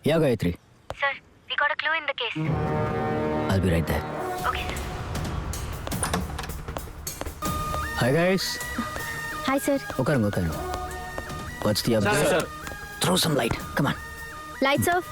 Yeah, Gayatri. Sir, we got a clue in the case. I'll be right there. Okay, sir. Hi, guys. Hi, sir. Okay. What's the update? Sir. Throw some light. Come on. Lights off.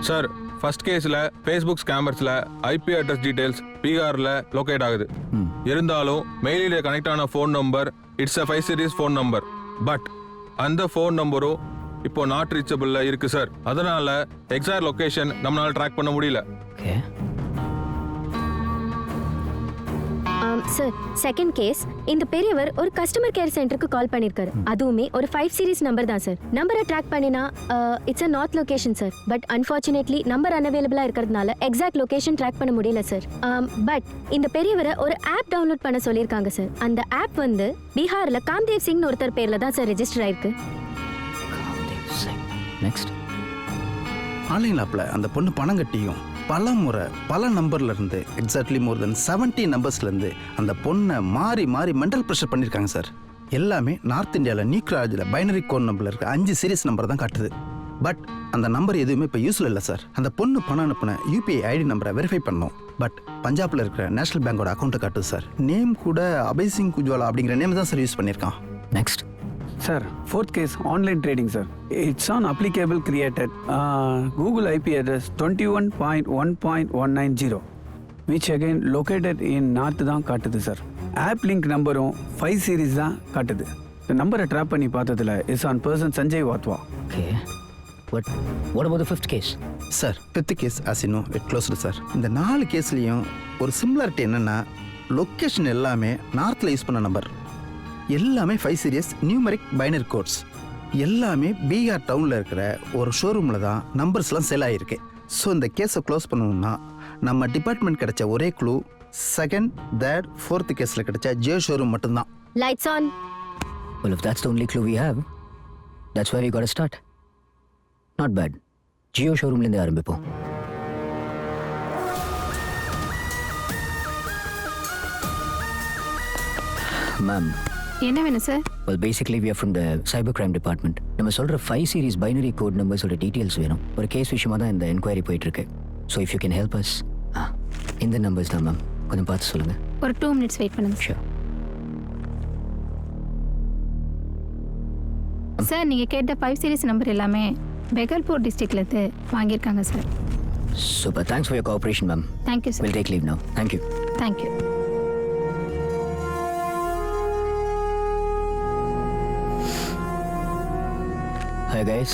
Sir first கேஸில் Facebook ஸ்கேமர்ஸில் IP address details பீகாரில் locate ஆகுது. இருந்தாலும் மெயிலில் connect ஆன phone number it's a 5 series phone number. But அந்த phone நம்பரும் இப்போ not ரீச்சபிள்ல இருக்கு சார். அதனால எக்ஸாக்ட் லொகேஷன் நம்மளால ட்ராக் பண்ண முடியல. Okay. சார் செகண்ட் கேஸ் இந்த பெரியவர் ஒரு கஸ்டமர் கேர் சென்டருக்கு கால் பண்ணிருக்காரு. அதுவுமே ஒரு 5 சீரிஸ் நம்பர் தான் சார். நம்பரை ட்ராக் பண்ணினா it's a north location sir. But unfortunately number அன்அவைலபிளா இருக்கிறதுனால எக்ஸாக்ட் லொகேஷன் ட்ராக் பண்ண முடியல சார். பட் இந்த பெரியவரை ஒரு ஆப் டவுன்லோட் பண்ண சொல்லியிருக்காங்க சார். அந்த ஆப் வந்து பீகார்ல காம்தேவ் சிங் ஒருத்தர் பேர்ல தான் சார் ரெஜிஸ்டர் ஆயிருக்கு. Next. ஆன்லைன் ஆப்பில் அந்த பொண்ணு பணம் கட்டியும் பல முறை பல நம்பர்லேருந்து எக்ஸாக்ட்லி மோர் தென் 70 நம்பர்ஸ்லேருந்து அந்த பொண்ணை மாறி மாறி மென்டல் ப்ரெஷர் பண்ணியிருக்காங்க சார். எல்லாமே நார்த் இந்தியாவில் நியூக்ராஜில் பைனரி கோட் நம்பரில் இருக்க 5 சீரிஸ் நம்பர் தான் காட்டுது. பட் அந்த நம்பர் எதுவுமே இப்போ யூஸில் இல்லை சார். அந்த பொண்ணு பணம் அனுப்பின யூபிஐ ஐடி நம்பரை வெரிஃபை பண்ணோம். பட் பஞ்சாபில் இருக்கிற நேஷனல் பேங்கோட அக்கௌண்ட்டை காட்டுது சார். நேம் கூட அபய் சிங் குஜ்வாலா அப்படிங்கிற நேம் தான் சார் யூஸ் பண்ணியிருக்கான். Next. Sir, fourth case, online trading, sir. It's on applicable created. Google IP address 21.1.190, which again located in north தான் காட்டுது சார். ஆப் லிங்க் நம்பரும் 5 சீரிஸ் தான் காட்டுது. இந்த நம்பரை ட்ராப் பண்ணி பார்த்ததுல is an person Sanjay Wadhwa. Okay. What about the fifth case? Sir fifth case அசினோ இட் க்ளோஸ்டு சார். இந்த 4 கேஸ்லேயும் ஒரு சிமிலாரிட்டி என்னென்னா லொக்கேஷன் எல்லாமே நார்த்தில் யூஸ் பண்ண நம்பர், எல்லாமே 5 சீரியஸ் நியூமரிக் பைனரி கோட்ஸ், எல்லாமே பீகார் டவுனில் இருக்கிற ஒரு ஷோரூமில் தான் நம்பர்ஸ்லாம் சேல் ஆகிருக்கு. ஸோ இந்த கேஸை க்ளோஸ் பண்ணணும்னா நம்ம டிபார்ட்மெண்ட் கிடைச்ச ஒரே க்ளூ செகண்ட், தேர்ட், ஃபோர்த் கேஸில் கிடைச்ச ஜியோ ஷோரூம் மட்டும்தான். Lights on. Well, if that's the only clue we have, that's where we got to start. Not bad. Jio showroom ல இருந்து ஆரம்பிப்போம். Ma'am. என்ன வேணும் sir? Well, basically we are from the cyber crime department. நம்ம சொல்ற 5 series binary code numbers ஓட details வேணும். ஒரு கேஸ் விஷயமா தான் இந்த என்கொயரி போயிட்டு இருக்கு. So if you can help us. இந்த நம்பர்ஸ் தான் மேம். கொஞ்சம் பார்த்து சொல்லுங்க. ஒரு 2 minutes வெயிட் பண்ணுங்க. Sure. சார் நீங்க கேட்ட 5 சீரிஸ் நம்பர் எல்லாமே பெகல்பூர் டிஸ்ட்ரிக்ட்ல இருந்து வாங்கியிருக்காங்க sir. Super. Thanks for your cooperation, ma'am. Thank you, sir. We'll take leave now. Thank you. Thank you. Hi guys.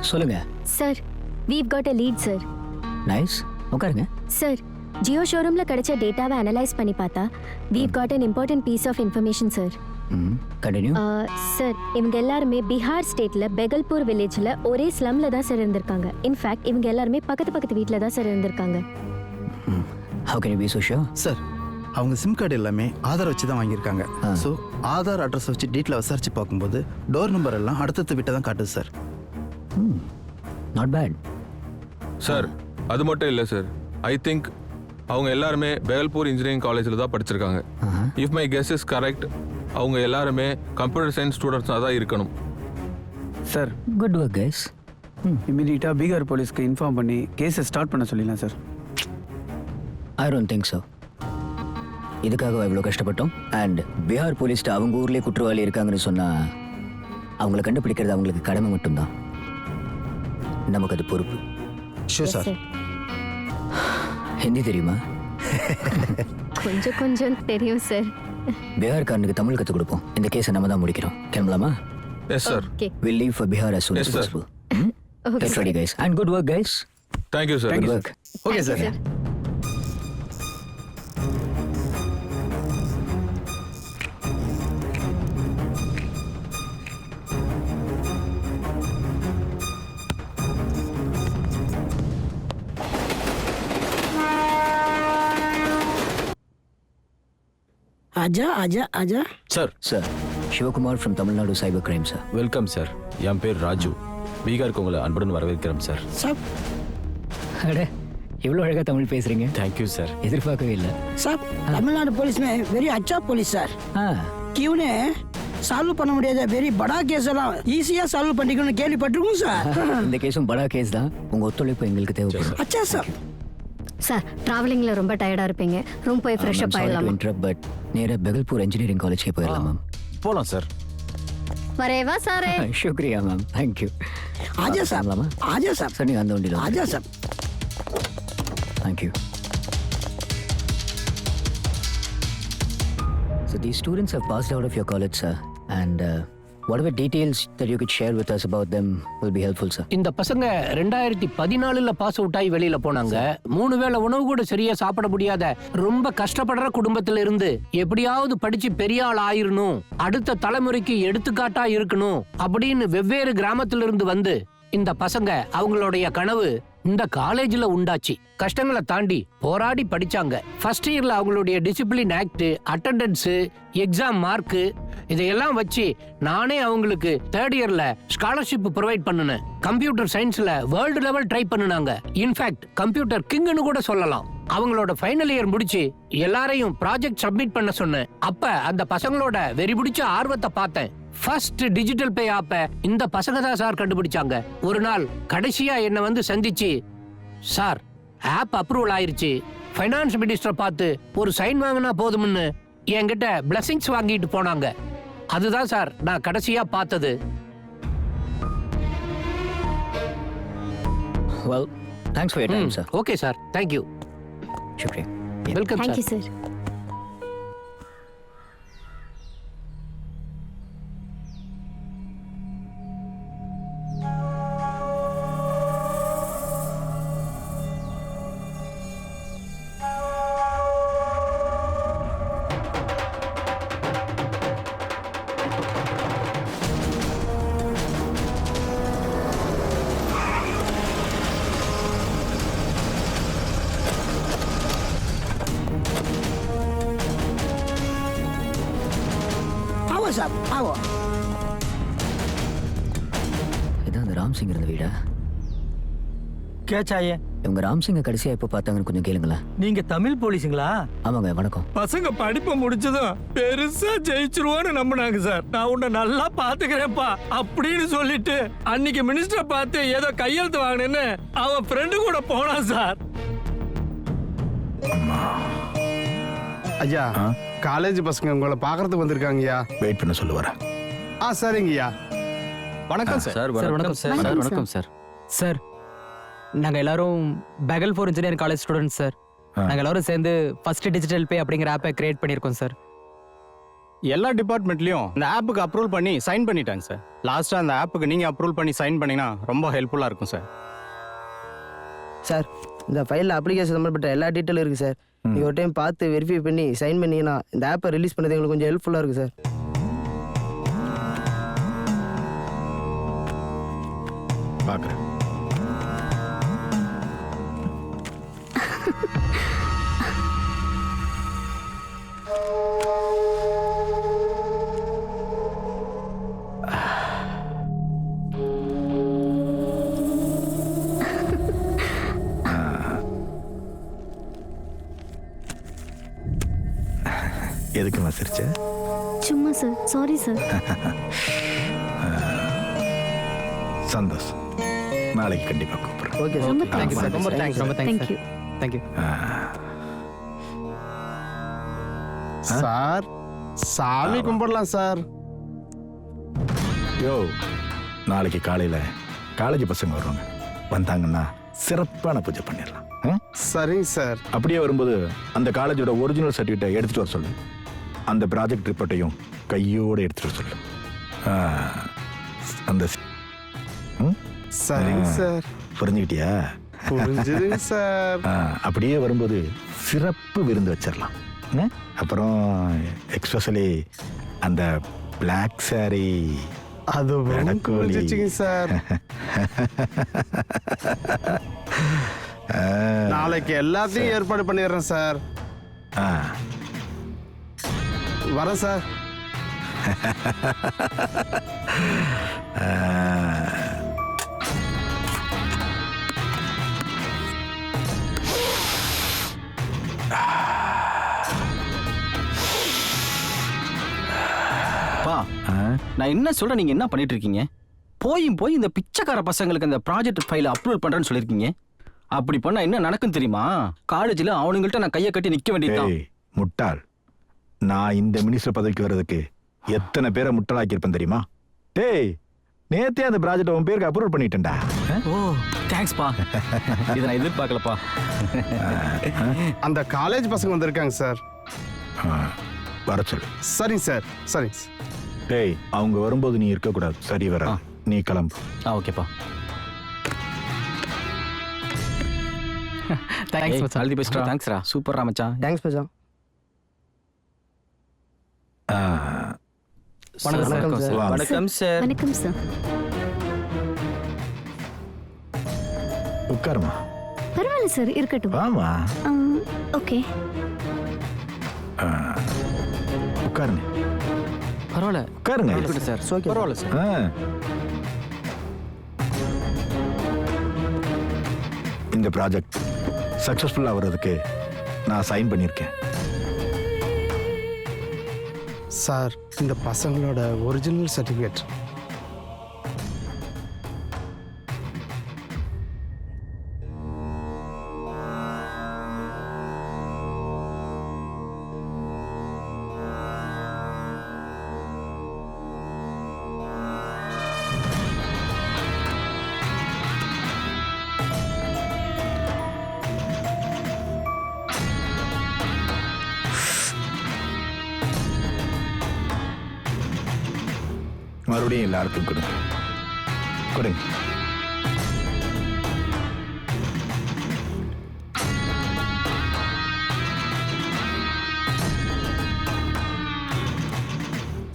சொல்லுங்க. Sir, we've got a lead sir. Nice. உட்காருங்க. Sir, Jio ஷோரூம்ல கிடைச்ச டேட்டாவை அனலைஸ் பண்ணி பார்த்தா we've got an important piece of information sir. Continue. Sir, இவங்க எல்லாருமே பீகார் ஸ்டேட்ல பெகல்பூர் வில்லேஜ்ல ஒரே ஸ்லம்ல தான் சார் இருந்திருக்காங்க. இன்ஃபேக்ட் இவங்க எல்லாருமே பக்கத்து வீட்ல தான் சார் இருந்திருக்காங்க. How can you be so sure? Sir அவங்க சிம் கார்டு எல்லாமே ஆதார் வச்சு தான் வாங்கியிருக்காங்க. ஸோ ஆதார் அட்ரஸ் வச்சு டீட்டில் விசாரிச்சு பார்க்கும்போது டோர் நம்பர் எல்லாம் அடுத்தடுத்த வீட்டை தான் காட்டுது சார். Not bad. சார் அது மட்டும் இல்லை சார். ஐ திங்க் அவங்க எல்லாருமே பெகல்பூர் இன்ஜினியரிங் காலேஜில் தான் படிச்சிருக்காங்க. If my guess is correct, அவங்க எல்லாருமே கம்ப்யூட்டர் சயின்ஸ் ஸ்டூடெண்ட்ஸாக தான் இருக்கணும். Sir Good work, guys. இமீடியட்டாக பீகார் போலீஸ்க்கு இன்ஃபார்ம் பண்ணி கேஸை ஸ்டார்ட் பண்ண சொல்லிடலாம் sir. I don't think so. இதுக்காக இவ்வளோ கஷ்டப்பட்டோம். அண்ட் பீகார் போலீஸ்ட்டு அவங்க ஊர்லேயே குற்றவாளி இருக்காங்கன்னு சொன்னால் அவங்களை கண்டுபிடிக்கிறது அவங்களுக்கு கடமை மட்டும்தான். நமக்கு அது பொறுப்பு. Show sir. ஹிந்தி தெரியுமா? கொஞ்சம் தெரியும் சார். பீகார்காரனுக்கு தமிழ் கற்றுக் கொடுப்போம். இந்த கேஸை நம்ம தான் முடிக்கிறோம். கிளம்பலாமா? Yes sir. We'll leave for Bihar as soon as Yes, sir. possible. Get ready, guys. And good work, guys. Thank you sir. Good work. Okay sir. आजा आजा आजा sir. Sir, Shivakumar from Tamil Nadu Cyber Crime, sir. Welcome sir. என் பேர் ராஜு. பீகாருக்கு உங்களை அன்புடன் வரவேற்கிறேன் sir. सब அடே இவ்வளோ அழகாக தமிழ் பேசுகிறீங்க. Thank you sir. எதிர்பார்க்கவே இல்லை. सब तमिलनाडु पुलिस में वेरी अच्छा पुलिस सर. ஆ क्यों ने சால்வ் பண்ண முடியாத வெரி படா கேஸ் எல்லாம் ஈஸியா சால்வ் பண்ணிக்கணும்னு கேள்விப்பட்டிருக்கோம் சார். இந்த கேஸும் படா கேஸ் தான். உங்க ஒத்துழைப்பு எங்களுக்கு தேவைப்படும். அச்சா சார். சார் டிராவலிங்ல ரொம்ப டயர்டா இருப்பீங்க, ரூம் போய் ஃப்ரெஷ் அப் ஆயிடலாமா? பட் நேரா பெகல்பூர் இன்ஜினியரிங் காலேஜ்க்கே போயிடலாம் மேம். போலாம் சார். வரேவா சாரே. शुक्रिया मैम, थैंक यू. ஆஜா சார். ஆஜா சார். सर நீங்க அந்த வண்டியில ஆஜா sir. Thank you. So these students have passed out of your college, sir, and whatever details that you could share with us about them will be helpful, sir. இந்த பசங்க 2014 pass out ஆகி வெளியில போனாங்க. 3 வேளை உணவு கூட சரியா சாப்பிட முடியாத ரொம்ப கஷ்டப்படுற குடும்பத்துல இருந்து எப்படியாவது படிச்சு பெரிய ஆள் ஆயிரணும், அடுத்த தலைமுறைக்கு எடுத்துக்காட்டா இருக்கணும் அப்படின்னு வெவ்வேறு கிராமத்துல இருந்து வந்து இந்த பசங்க அவங்களுடைய கனவு இந்த காலேஜ்ல உண்டாச்சு. கஷ்டங்களை தாண்டி போராடி படிச்சாங்க. ஃபர்ஸ்ட் இயர்ல அவங்களுடைய discipline act, attendance, exam mark இதையெல்லாம் வச்சு நானே அவங்களுக்கு தேர்ட் இயர்ல ஸ்காலர்ஷிப் ப்ரொவைட் பண்ணினேன். கம்ப்யூட்டர் சயின்ஸ்ல வேர்ல்டு லெவல் ட்ரை பண்ணுனாங்க. இன்ஃபேக்ட் கம்ப்யூட்டர் கிங்னு கூட சொல்லலாம். அவங்களோட ஃபைனல் இயர் முடிச்சு எல்லாரையும் ப்ராஜெக்ட் சப்மிட் பண்ண சொன்னேன். அப்ப அந்த பசங்களோட வெறி பிடிச்ச ஆர்வத்தை பார்த்தேன். ஃபர்ஸ்ட் டிஜிட்டல் பே ஆப்பை இந்த பசங்க தான் சார் கண்டுபிடிச்சாங்க. ஒரு நாள் கடைசியா என்ன வந்து சந்திச்சு, சார் ஆப் அப்ரூவல் ஆயிருச்சு, ஃபைனான்ஸ் மினிஸ்டர் பார்த்து ஒரு சைன் வாங்கினா போதும்னு என்கிட்ட பிளஸிங்ஸ் வாங்கிட்டு போனாங்க. அதுதான் சார் நான் கடைசியா பார்த்தது. Well, thanks for your time, sir. Okay sir, thank you. शुक्रिया. Welcome thank you sir. சார். ஆவோ சார். ஆவோ. இதான் அந்த ராம் சிங் இருந்த வீடா? क्या चाहिए? இவங்க ராம் சிங்கை கடைசியா எப்போ பார்த்தாங்கன்னு கொஞ்சம் கேளுங்களேன். நீங்க தமிழ் போலீஸுங்களா? ஆமாங்க, வணக்கம். பசங்க படிப்பை முடிச்சதும் பெருசா ஜெயிச்சிருவான்னு நம்பினாங்க சார். நான் உன்னை நல்லா பாத்துக்கிறேன்ப்பா அப்படின்னு சொல்லிட்டு அன்னைக்கு மினிஸ்டரை பார்த்து ஏதோ கையெழுத்து வாங்கினேன்னு அவன் ஃப்ரெண்டு கூட போனான் சார். ஐயா, காலேஜ் பசங்க உங்களை பார்க்கறதுக்கு வந்திருக்காங்கய்யா. வெயிட் பண்ண சொல்லு வரேன். சரிங்கய்யா. வணக்கம் சார். சார் வணக்கம் சார். சார் வணக்கம் சார். சார் நாங்க எல்லாரும் பெகல்பூர் இன்ஜினியரிங் காலேஜ் ஸ்டூடெண்ட்ஸ் சார். நாங்க எல்லாரும் சேர்ந்து ஃபர்ஸ்ட் டிஜிட்டல் பே அப்படிங்கிற ஆப்பை கிரியேட் பண்ணியிருக்கோம் சார். எல்லா டிபார்ட்மெண்ட்லயும் இந்த ஆப்புக்கு அப்ரூவல் பண்ணி சைன் பண்ணிட்டாங்க சார். லாஸ்டா அந்த ஆப்புக்கு நீங்க அப்ரூவல் பண்ணி சைன் பண்ணீங்கன்னா ரொம்ப ஹெல்ப்ஃபுல்லா இருக்கும் சார். சார் இந்த ஃபைலில் அப்ளிகேஷன் சம்மந்தப்பட்ட எல்லா டீட்டெயிலும் இருக்குது சார். நீங்கள் ஒரு டைம் பார்த்து வெரிஃபை பண்ணி சைன் பண்ணீங்கன்னா இந்த ஆப்பை ரிலீஸ் பண்ணது எங்களுக்கு கொஞ்சம் ஹெல்ப்ஃபுல்லாக இருக்குது சார். பார்க்குறேன். எதுக்குமா சிரிச்ச? சும்மா சார், சாரி சார். சந்தோஷம். நாளைக்கு கண்டிப்பா கூப்பிடுறேன். Okay sir. ரொம்ப தேங்க்யூ சார். ரொம்ப தேங்க்ஸ். ரொம்ப தேங்க்ஸ் தேங்க்யூ. தேங்க்யூ. சார் சாமி கும்பிடலாம் சார். யோ, நாளைக்கு காலையில காலேஜ் பசங்க வருவாங்க. வந்தாங்கன்னா சிறப்பான பூஜை பண்ணிடலாம். சரிங்க சார். அப்படியே வரும்போது அந்த காலேஜோட ஒரிஜினல் சர்டிஃபிகேட்டை எடுத்துட்டு வர சொல்லு. அந்த ப்ராஜெக்ட் ரிப்போர்ட்டையும் கையோட எடுத்துட்டு வர சொல்லு. அந்த சரிங்க சார். புரிஞ்சுக்கிட்டியா? புரிஞ்சுதுங்க சார். அப்படியே வரும்போது சிறப்பு விருந்து வச்சிடலாம். அப்புறம் எக்ஸ்பெஷலி அந்த பிளாக் சாரி அது புரிஞ்சுச்சுங்க சார். நாளைக்கு எல்லாத்தையும் ஏற்பாடு பண்ணிடுறேன் சார். வரேன் சார். நான் என்ன சொல்றேன், நீங்க என்ன பண்ணிட்டு இருக்கீங்க? போய் இந்த பிச்சைக்கார பசங்களுக்கு அந்த ப்ராஜெக்ட் ஃபைலை அப்ரூவல் பண்றேன்னு சொல்லியிருக்கீங்க. அப்படி பண்ணா என்ன நடக்கும் தெரியுமா? காலேஜில் அவனுங்கள்ட்ட நான் கையை கட்டி நிக்க வேண்டியதுதான். முட்டாள், நான் இந்த மினிஸ்டர் பதவிக்கு வர்றதுக்கு எத்தனை பேரை முட்டாளாக்கி இருப்பேன் தெரியுமா? டேய், நேத்தே அந்த ப்ராஜெக்ட் உன் பேருக்கு அப்ரூவல் பண்ணிட்டேன்டா. ஓ தேங்க்ஸ்ப்பா, இதை நான் எதிர்பார்க்கலப்பா. அந்த காலேஜ் பசங்க வந்திருக்காங்க சார். வர சொல்லு. சரிங்க சார், சரிங்க சார். டேய், அவங்க வரும்போது நீ இருக்கக்கூடாது. சரி, வர நீ கிளம்பு. ஓகேப்பா. தேங்க்ஸ் மச்சான். All the best. தேங்க்ஸ்ரா. சூப்பர்ரா மச்சான். தேங்க்ஸ் மச்சான். வணக்கம் சார். வணக்கம் சார். வணக்கம் சார். உட்காருமா. பரவாயில்ல சார், இருக்கட்டும். வாமா. ஓகே. உட்காருங்க. பரவாயில்ல, உட்காருங்க. இருக்கட்டும் சார். பரவாயில்ல சார். இந்த ப்ராஜெக்ட் சக்சஸ்ஃபுல்லா வர்றதுக்கு நான் சைன் பண்ணியிருக்கேன். சார், இந்த பசங்களோட ஒரிஜினல் சர்டிஃபிகேட். மறுபடியும் எல்லாருக்கும் கொடுங்க. கொடுங்க.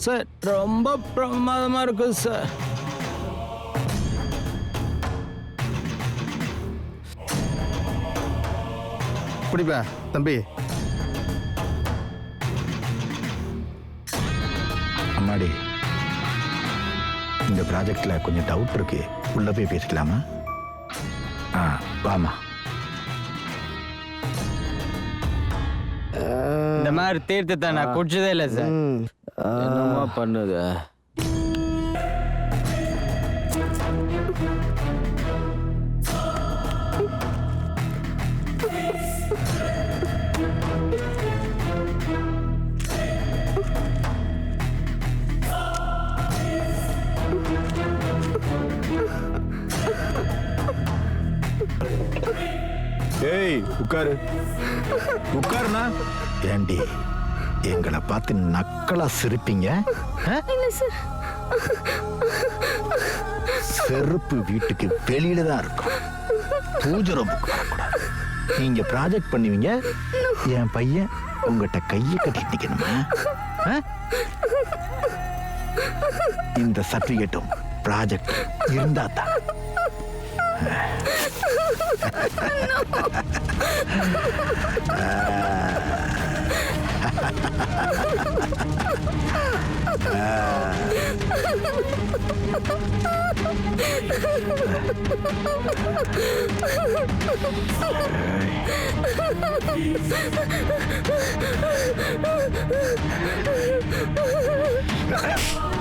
சார் ரொம்ப பிரமாதமா இருக்கும் சார். பிடிப்பா தம்பி. அம்மாடி, இந்த ப்ராஜெக்ட்ல கொஞ்சம் டவுட் இருக்கு. உள்ள போய் பேசிக்கலாமா? வாமா. இந்த மாதிரி தீர்த்தத்தை நான் குடிச்சதே இல்லை சார். என்னமா பண்ணுது? ஏய், உட்காரு. உட்காருனா ஏண்டி எங்களை பார்த்து நக்கலா சிரிப்பீங்க? செருப்பு வீட்டுக்கு வெளியில தான் இருக்கும். பூஜை ரூமுக்கு வரக்கூடாது. நீங்க ப்ராஜெக்ட் பண்ணுவீங்க, என் பையன் உங்ககிட்ட கையை கட்டிட்டு நிக்கணுமா? இந்த சர்டிபிகேட்டும் ப்ராஜெக்ட் இருந்தா தான். Hey.